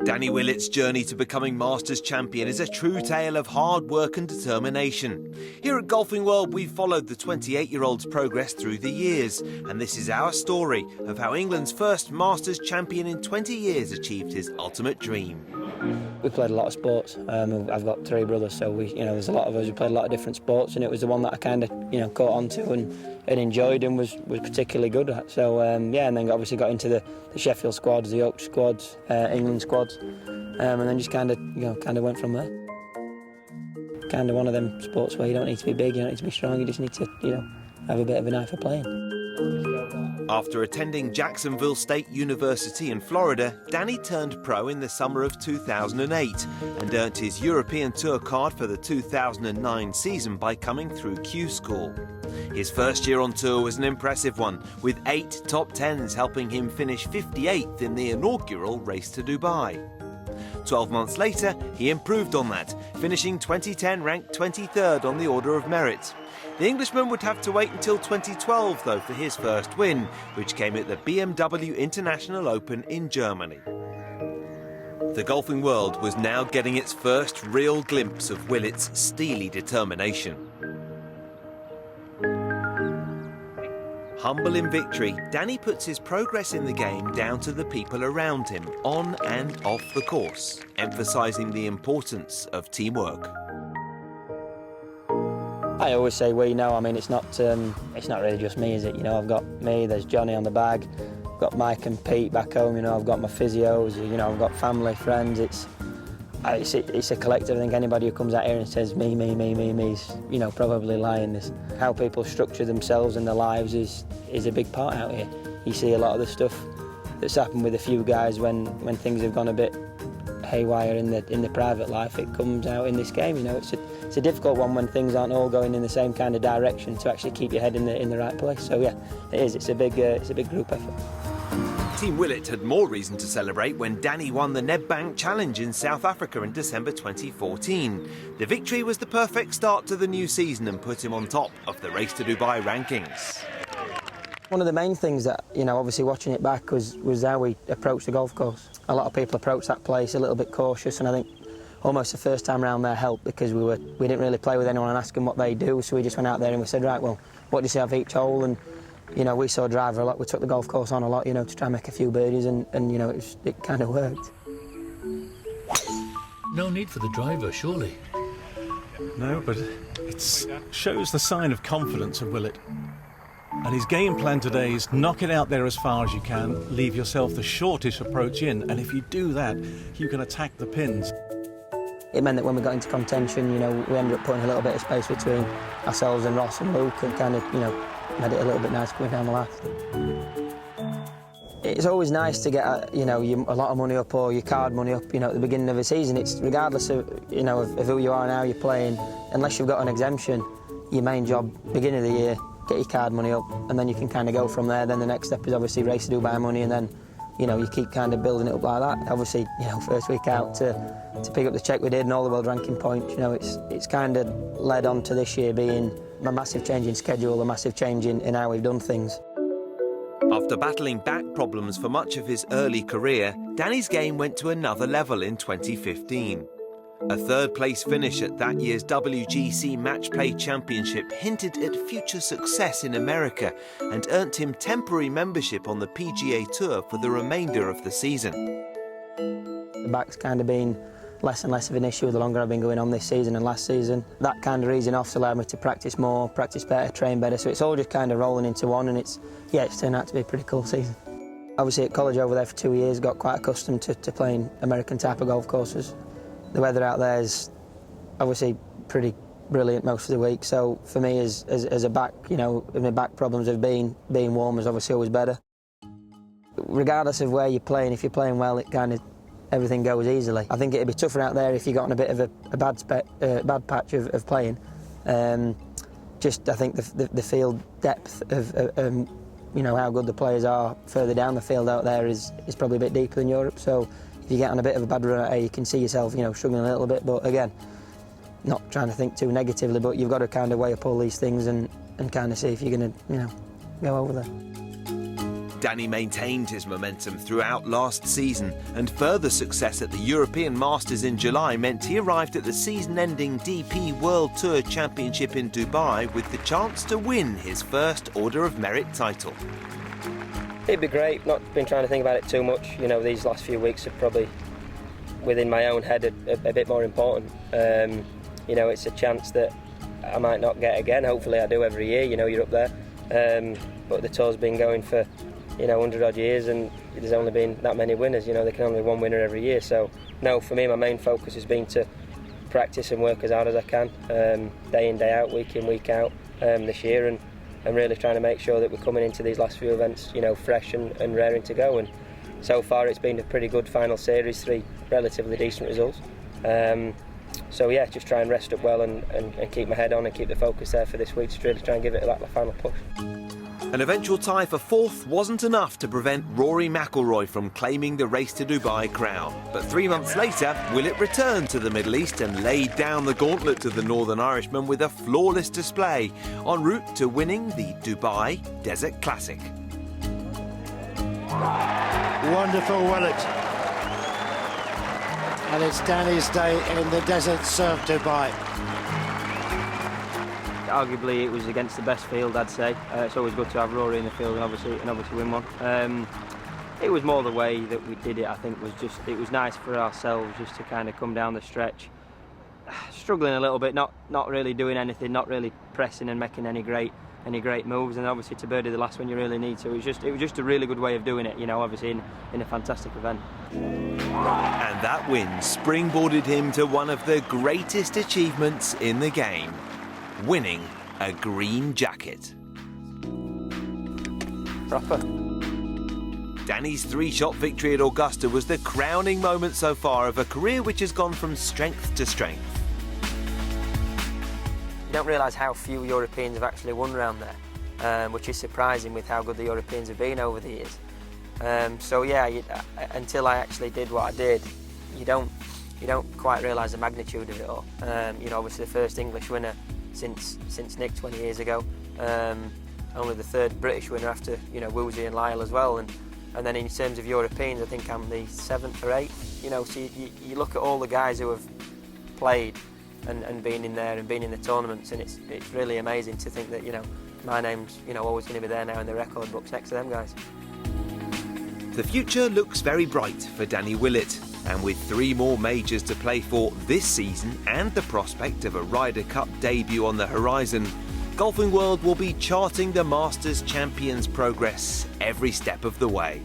Danny Willett's journey to becoming Masters champion is a true tale of hard work and determination. Here at Golfing World, we've followed the 28-year-old's progress through the years, and this is our story of how England's first Masters champion in 20 years achieved his ultimate dream. We played a lot of sports. I've got 3 brothers, so there's a lot of us who played a lot of different sports, and it was the one that I kind of caught on to and enjoyed and was particularly good at. So and then obviously got into the Sheffield squads, the Yorkshire squads, England squads, and then just kind of went from there. Kind of one of them sports where you don't need to be big, you don't need to be strong, you just need to have a bit of an eye for playing. After attending Jacksonville State University in Florida, Danny turned pro in the summer of 2008 and earned his European Tour card for the 2009 season by coming through Q School. His first year on tour was an impressive one, with 8 top 10s helping him finish 58th in the inaugural race to Dubai. 12 months later, he improved on that, finishing 2010 ranked 23rd on the Order of Merit. The Englishman would have to wait until 2012, though, for his first win, which came at the BMW International Open in Germany. The golfing world was now getting its first real glimpse of Willett's steely determination. Humble in victory, Danny puts his progress in the game down to the people around him, on and off the course, emphasising the importance of teamwork. I always say we know. I mean, it's not really just me, is it? I've got me. There's Johnny on the bag. I've got Mike and Pete back home. I've got my physios. I've got family, friends. It's a collective. I think anybody who comes out here and says me is probably lying. How people structure themselves and their lives is a big part out here. You see a lot of the stuff that's happened with a few guys when things have gone a bit haywire in the private life. It comes out in this game. It's a difficult one when things aren't all going in the same kind of direction to actually keep your head in the right place. So yeah, it is. It's a big group effort. Team Willett had more reason to celebrate when Danny won the Nedbank Challenge in South Africa in December 2014. The victory was the perfect start to the new season and put him on top of the Race to Dubai rankings. One of the main things that, obviously watching it back was how we approached the golf course. A lot of people approach that place a little bit cautious, and I think almost the first time around there helped because we didn't really play with anyone and ask them what they do, so we just went out there and we said, right, well, what do you see of each hole? And we saw driver a lot. We took the golf course on a lot, to try and make a few birdies, and it kind of worked. No need for the driver, surely. No, but it shows the sign of confidence of Willett. And his game plan today is knock it out there as far as you can, leave yourself the shortest approach in, and if you do that, you can attack the pins. It meant that when we got into contention, we ended up putting a little bit of space between ourselves and Ross and Luke, and kind of, made it a little bit nice going down the last. It's always nice to get, a lot of money up or your card money up, at the beginning of a season. It's regardless of, of who you are and how you're playing, unless you've got an exemption, your main job, beginning of the year, get your card money up, and then you can kind of go from there. Then the next step is obviously Race to Dubai money, and then, you keep kind of building it up like that. Obviously, first week out to pick up the check we did and all the world ranking points, it's kind of led on to this year being a massive change in schedule, a massive change in how we've done things. After battling back problems for much of his early career, Danny's game went to another level in 2015. A third-place finish at that year's WGC Match Play Championship hinted at future success in America and earned him temporary membership on the PGA Tour for the remainder of the season. The back's kind of been less and less of an issue the longer I've been going on this season and last season. That kind of easing off's allowed me to practice more, practice better, train better, so it's all just kind of rolling into one, and it's turned out to be a pretty cool season. Obviously at college over there for 2 years, got quite accustomed to playing American type of golf courses. The weather out there is obviously pretty brilliant most of the week, so for me as a back, my back problems have being warm is obviously always better. Regardless of where you're playing, if you're playing well, it kind of everything goes easily. I think it'd be tougher out there if you got on a bit of a bad patch of playing. I think the field depth of how good the players are further down the field out there is probably a bit deeper than Europe. So if you get on a bit of a bad run out there, you can see yourself, struggling a little bit. But again, not trying to think too negatively, but you've got to kind of weigh up all these things and kind of see if you're going to, go over there. Danny maintained his momentum throughout last season, and further success at the European Masters in July meant he arrived at the season-ending DP World Tour Championship in Dubai with the chance to win his first Order of Merit title. It'd be great. Not been trying to think about it too much. You know, these last few weeks are probably, within my own head, a bit more important. You know, it's a chance that I might not get again. Hopefully I do every year. You know, you're up there. But the tour's been going for, 100 odd years, and there's only been that many winners. You know, there can only be one winner every year. So no, for me, my main focus has been to practice and work as hard as I can, day in, day out, week in, week out, this year, and really trying to make sure that we're coming into these last few events, fresh and raring to go. And so far, it's been a pretty good final series, 3 relatively decent results. So yeah, just try and rest up well and keep my head on and keep the focus there for this week to really try and give it that final push. An eventual tie for 4th wasn't enough to prevent Rory McIlroy from claiming the Race to Dubai crown. But 3 months later, Willett returned to the Middle East and laid down the gauntlet to the Northern Irishman with a flawless display, en route to winning the Dubai Desert Classic. Wonderful Willett. And it's Danny's day in the Desert Surf Dubai. Arguably, it was against the best field, I'd say. It's always good to have Rory in the field and obviously win one. It was more the way that we did it. I think it was nice for ourselves just to kind of come down the stretch, struggling a little bit, not really doing anything, not really pressing and making any great moves, and obviously to birdie the last one you really need to. It was just a really good way of doing it, obviously in a fantastic event. And that win springboarded him to one of the greatest achievements in the game, winning a green jacket. Proper. Danny's 3-shot victory at Augusta was the crowning moment so far of a career which has gone from strength to strength. You don't realise how few Europeans have actually won around there, which is surprising with how good the Europeans have been over the years. So yeah, until I actually did what I did, you don't quite realise the magnitude of it all. Obviously the first English winner since Nick 20 years ago, only the 3rd British winner after Woozy and Lyle as well, and then in terms of Europeans, I think I'm the 7th or 8th. So you look at all the guys who have played and been in there and been in the tournaments, and it's really amazing to think that my name's always going to be there now in the record books next to them guys. The future looks very bright for Danny Willett, and with 3 more majors to play for this season and the prospect of a Ryder Cup debut on the horizon, Golfing World will be charting the Masters champion's progress every step of the way.